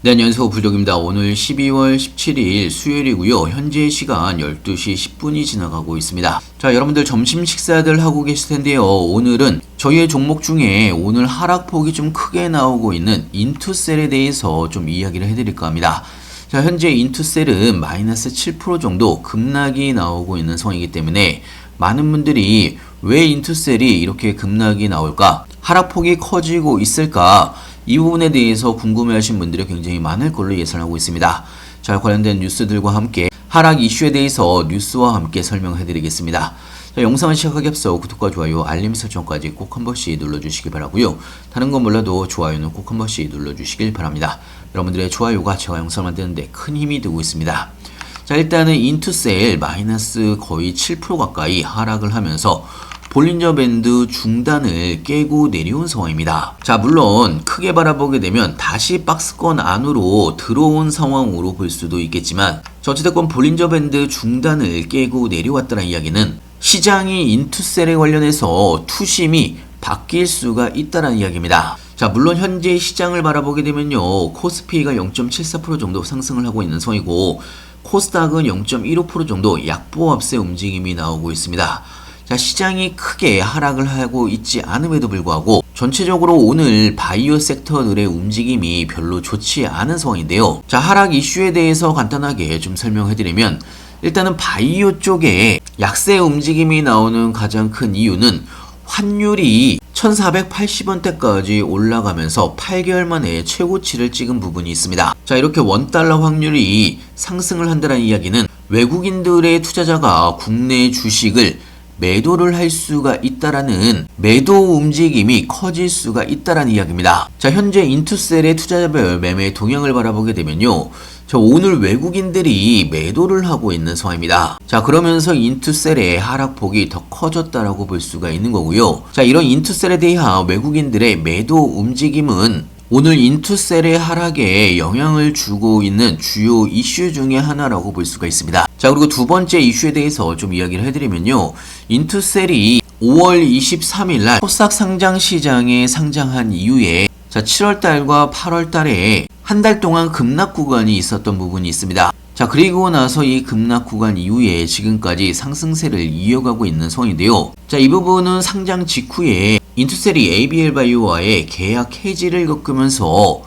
네, 안녕하세요. 불독입니다. 오늘 12월 17일 수요일이고요. 현재 시간 12시 10분이 지나가고 있습니다. 자, 여러분들 점심 식사들 하고 계실 텐데요. 오늘은 저희의 종목 중에 오늘 하락폭이 좀 크게 나오고 있는 인투셀에 대해서 좀 이야기를 해드릴까 합니다. 자, 현재 인투셀은 마이너스 7% 정도 급락이 나오고 있는 상황이기 때문에 많은 분들이 왜 인투셀이 이렇게 급락이 나올까? 하락폭이 커지고 있을까? 이 부분에 대해서 궁금해하신 분들이 굉장히 많을 걸로 예상하고 있습니다. 자, 관련된 뉴스들과 함께 하락 이슈에 대해서 뉴스와 함께 설명해드리겠습니다. 자, 영상을 시작하기 앞서 구독과 좋아요, 알림 설정까지 꼭 한 번씩 눌러주시기 바라고요. 다른 건 몰라도 좋아요는 꼭 한 번씩 눌러주시길 바랍니다. 여러분들의 좋아요가 제가 영상을 만드는데 큰 힘이 되고 있습니다. 자, 일단은 인투셀 마이너스 거의 7% 가까이 하락을 하면서 볼린저 밴드 중단을 깨고 내려온 상황입니다. 자, 물론 크게 바라보게 되면 다시 박스권 안으로 들어온 상황으로 볼 수도 있겠지만 어찌됐건 볼린저 밴드 중단을 깨고 내려왔다는 이야기는 시장이 인투셀에 관련해서 투심이 바뀔 수가 있다는 이야기입니다. 자, 물론 현재 시장을 바라보게 되면요, 코스피가 0.74% 정도 상승을 하고 있는 상황이고 코스닥은 0.15% 정도 약보합세 움직임이 나오고 있습니다. 자, 시장이 크게 하락을 하고 있지 않음에도 불구하고 전체적으로 오늘 바이오 섹터들의 움직임이 별로 좋지 않은 상황인데요. 자, 하락 이슈에 대해서 간단하게 좀 설명해드리면 일단은 바이오 쪽에 약세 움직임이 나오는 가장 큰 이유는 환율이 1480원대까지 올라가면서 8개월 만에 최고치를 찍은 부분이 있습니다. 자, 이렇게 원달러 확률이 상승을 한다는 이야기는 외국인들의 투자자가 국내 주식을 매도를 할 수가 있다라는 매도 움직임이 커질 수가 있다라는 이야기입니다. 자, 현재 인투셀의 투자자별 매매 동향을 바라보게 되면요, 자, 오늘 외국인들이 매도를 하고 있는 상황입니다. 자, 그러면서 인투셀의 하락폭이 더 커졌다라고 볼 수가 있는 거고요. 자, 이런 인투셀에 대한 외국인들의 매도 움직임은 오늘 인투셀의 하락에 영향을 주고 있는 주요 이슈 중에 하나라고 볼 수가 있습니다. 자, 그리고 두 번째 이슈에 대해서 좀 이야기를 해드리면요, 인투셀이 5월 23일 날 코스닥 상장 시장에 상장한 이후에 자, 7월 달과 8월 달에 한 달 동안 급락 구간이 있었던 부분이 있습니다. 자, 그리고 나서 이 급락 구간 이후에 지금까지 상승세를 이어가고 있는 상황인데요. 자, 이 부분은 상장 직후에 인투셀이 ABL 바이오와의 계약 해지를 겪으면서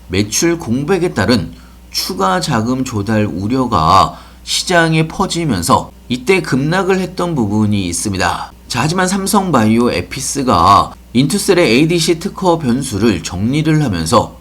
매출 공백에 따른 추가 자금 조달 우려가 시장에 퍼지면서 이때 급락을 했던 부분이 있습니다. 자, 하지만 삼성바이오 에피스가 인투셀의 ADC 특허 변수를 정리를 하면서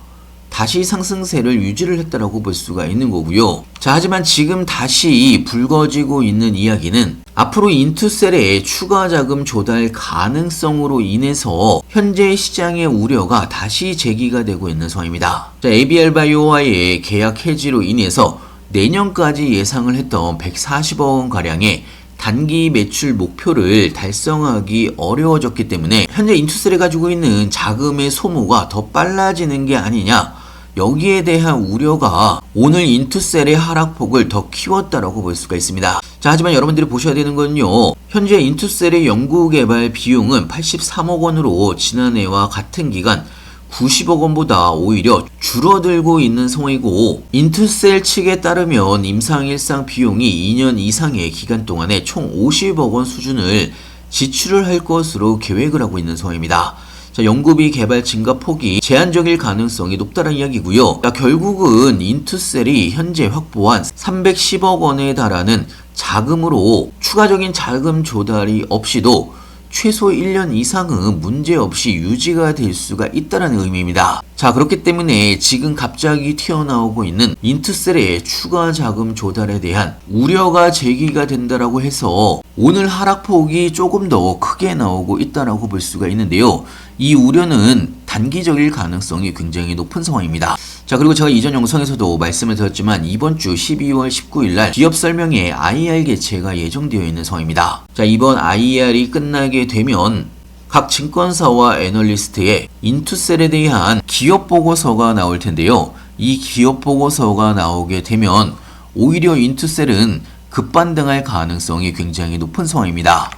다시 상승세를 유지를 했다라고 볼 수가 있는 거고요. 자, 하지만 지금 다시 불거지고 있는 이야기는 앞으로 인투셀의 추가 자금 조달 가능성으로 인해서 현재 시장의 우려가 다시 제기가 되고 있는 상황입니다. 자, ABL 바이오와의 계약 해지로 인해서 내년까지 예상을 했던 140억 원 가량의 단기 매출 목표를 달성하기 어려워졌기 때문에 현재 인투셀이 가지고 있는 자금의 소모가 더 빨라지는 게 아니냐, 여기에 대한 우려가 오늘 인투셀의 하락폭을 더 키웠다라고 볼 수가 있습니다. 자, 하지만 여러분들이 보셔야 되는 건요, 현재 인투셀의 연구개발 비용은 83억 원으로 지난해와 같은 기간 90억 원보다 오히려 줄어들고 있는 상황이고, 인투셀 측에 따르면 임상일상 비용이 2년 이상의 기간 동안에 총 50억 원 수준을 지출을 할 것으로 계획을 하고 있는 상황입니다. 자, 연구비 개발 증가 폭이 제한적일 가능성이 높다는 이야기고요. 자, 결국은 인투셀이 현재 확보한 310억 원에 달하는 자금으로 추가적인 자금 조달이 없이도 최소 1년 이상은 문제없이 유지가 될 수가 있다는 의미입니다. 자, 그렇기 때문에 지금 갑자기 튀어나오고 있는 인투셀의 추가 자금 조달에 대한 우려가 제기가 된다라고 해서 오늘 하락폭이 조금 더 크게 나오고 있다라고 볼 수가 있는데요. 이 우려는 단기적일 가능성이 굉장히 높은 상황입니다. 자, 그리고 제가 이전 영상에서도 말씀을 드렸지만 이번 주 12월 19일 날 기업 설명회 IR 개최가 예정되어 있는 상황입니다. 자, 이번 IR이 끝나게 되면 각 증권사와 애널리스트의 인투셀에 대한 기업 보고서가 나올 텐데요. 이 기업 보고서가 나오게 되면 오히려 인투셀은 급반등할 가능성이 굉장히 높은 상황입니다.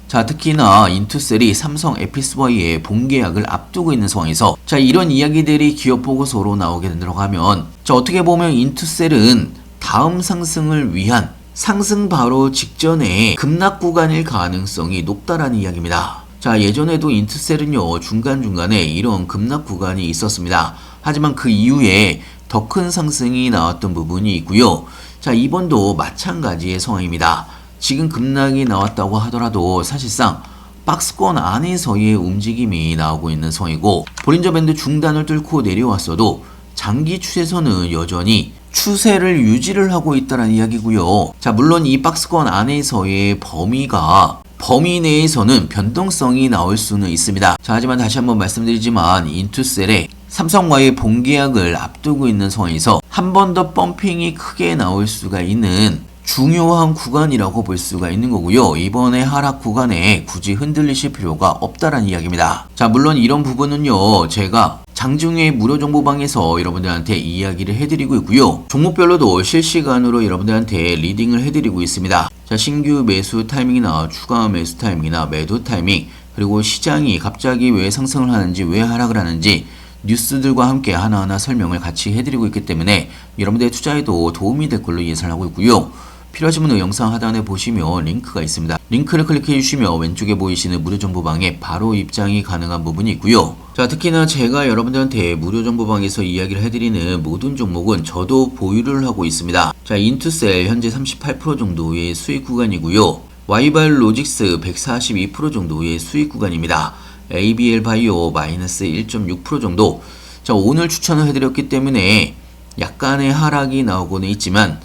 자, 특히나 인투셀이 삼성 에피스와의 본계약을 앞두고 있는 상황에서 자, 이런 이야기들이 기업 보고서로 나오게 된다고 하면 자, 어떻게 보면 인투셀은 다음 상승을 위한 상승 바로 직전에 급락 구간일 가능성이 높다라는 이야기입니다. 자, 예전에도 인투셀은요, 중간중간에 이런 급락 구간이 있었습니다. 하지만 그 이후에 더 큰 상승이 나왔던 부분이 있고요. 자, 이번도 마찬가지의 상황입니다. 지금 급락이 나왔다고 하더라도 사실상 박스권 안에서의 움직임이 나오고 있는 상황이고, 볼린저 밴드 중단을 뚫고 내려왔어도 장기 추세선은 여전히 추세를 유지를 하고 있다는 이야기고요. 자, 물론 이 박스권 안에서의 범위 내에서는 변동성이 나올 수는 있습니다. 자, 하지만 다시 한번 말씀드리지만 인투셀의 삼성과의 본계약을 앞두고 있는 상황에서 한 번 더 펌핑이 크게 나올 수가 있는 중요한 구간이라고 볼 수가 있는 거고요. 이번에 하락 구간에 굳이 흔들리실 필요가 없다라는 이야기입니다. 자, 물론 이런 부분은요, 제가 장중에 무료 정보방에서 여러분들한테 이야기를 해드리고 있고요. 종목별로도 실시간으로 여러분들한테 리딩을 해드리고 있습니다. 자, 신규 매수 타이밍이나 추가 매수 타이밍이나 매도 타이밍, 그리고 시장이 갑자기 왜 상승을 하는지 왜 하락을 하는지 뉴스들과 함께 하나하나 설명을 같이 해드리고 있기 때문에 여러분들의 투자에도 도움이 될 걸로 예상하고 있고요. 필요하신 분은 영상 하단에 보시면 링크가 있습니다. 링크를 클릭해 주시면 왼쪽에 보이시는 무료 정보방에 바로 입장이 가능한 부분이 있고요. 자, 특히나 제가 여러분들한테 무료 정보방에서 이야기를 해드리는 모든 종목은 저도 보유를 하고 있습니다. 자, 인투셀 현재 38% 정도의 수익 구간이고요. 와이발 로직스 142% 정도의 수익 구간입니다. ABL 바이오 마이너스 1.6% 정도. 자, 오늘 추천을 해드렸기 때문에 약간의 하락이 나오고는 있지만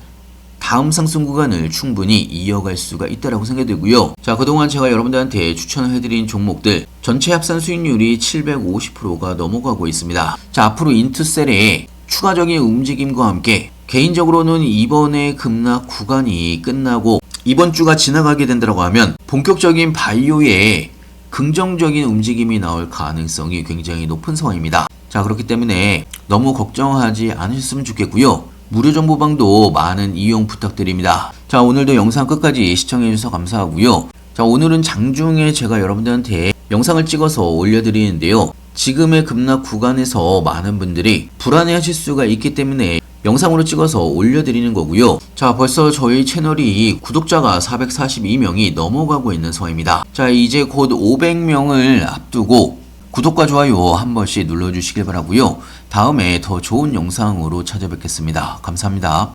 다음 상승 구간을 충분히 이어갈 수가 있다라고 생각되고요. 자, 그동안 제가 여러분들한테 추천을 해드린 종목들 전체 합산 수익률이 750%가 넘어가고 있습니다. 자, 앞으로 인투셀의 추가적인 움직임과 함께 개인적으로는 이번에 급락 구간이 끝나고 이번 주가 지나가게 된다고 하면 본격적인 바이오의 긍정적인 움직임이 나올 가능성이 굉장히 높은 상황입니다. 자, 그렇기 때문에 너무 걱정하지 않으셨으면 좋겠고요. 무료 정보방도 많은 이용 부탁드립니다. 자, 오늘도 영상 끝까지 시청해주셔서 감사하고요. 자, 오늘은 장중에 제가 여러분들한테 영상을 찍어서 올려드리는데요. 지금의 급락 구간에서 많은 분들이 불안해하실 수가 있기 때문에 영상으로 찍어서 올려드리는 거고요. 자, 벌써 저희 채널이 구독자가 442명이 넘어가고 있는 상황입니다. 자, 이제 곧 500명을 앞두고 구독과 좋아요 한 번씩 눌러주시길 바라고요. 다음에 더 좋은 영상으로 찾아뵙겠습니다. 감사합니다.